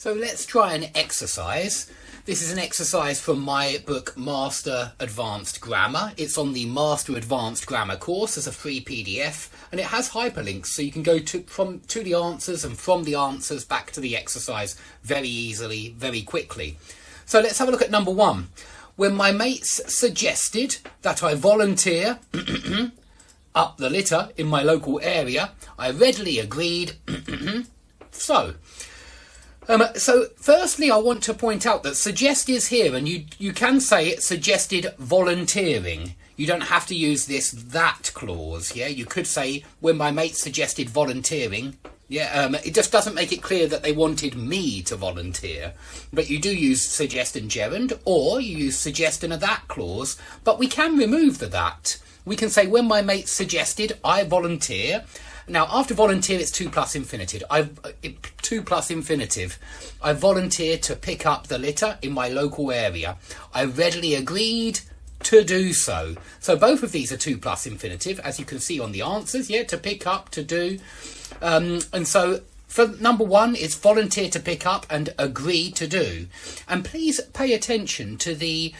So let's try an exercise. This is an exercise from my book Master Advanced Grammar. It's on the Master Advanced Grammar course as a free PDF, and it has hyperlinks so you can go to the answers and from the answers back to the exercise very easily, very quickly. So let's have a look at number 1. When my mates suggested that I volunteer up the litter in my local area, I readily agreed. So firstly, I want to point out that suggest is here, and you can say it suggested volunteering. You don't have to use that clause. Yeah, you could say when my mates suggested volunteering. Yeah, it just doesn't make it clear that they wanted me to volunteer. But you do use suggest and gerund, or you use suggest in a that clause. But we can remove the that. We can say when my mates suggested, I volunteer. Now, after volunteer, it's 2 plus infinitive. 2 plus infinitive. I volunteer to pick up the litter in my local area. I readily agreed to do so. So both of these are 2 plus infinitive, as you can see on the answers. Yeah, to pick up, to do. And so for number 1, it's volunteer to pick up and agree to do. And please pay attention to the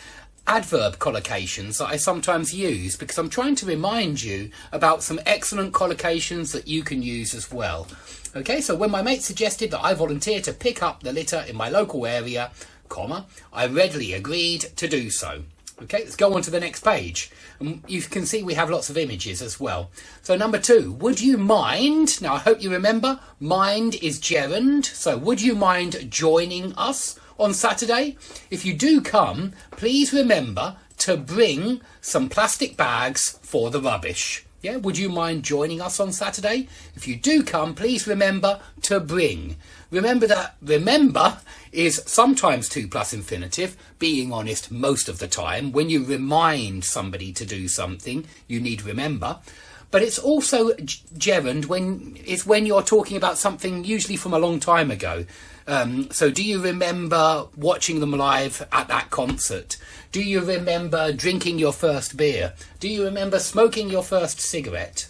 adverb collocations that I sometimes use, because I'm trying to remind you about some excellent collocations that you can use as well. Okay, so when my mate suggested that I volunteer to pick up the litter in my local area, comma, I readily agreed to do so. Okay, let's go on to the next page. And you can see we have lots of images as well. So number 2, would you mind, now I hope you remember, mind is gerund, so would you mind joining us on Saturday? If you do come, please remember to bring some plastic bags for the rubbish. Yeah, would you mind joining us on Saturday? If you do come, please remember to bring. Remember that remember is sometimes 2 plus infinitive, being honest most of the time. When you remind somebody to do something, you need remember. But it's also gerund when you're talking about something usually from a long time ago. So do you remember watching them live at that concert? Do you remember drinking your first beer? Do you remember smoking your first cigarette?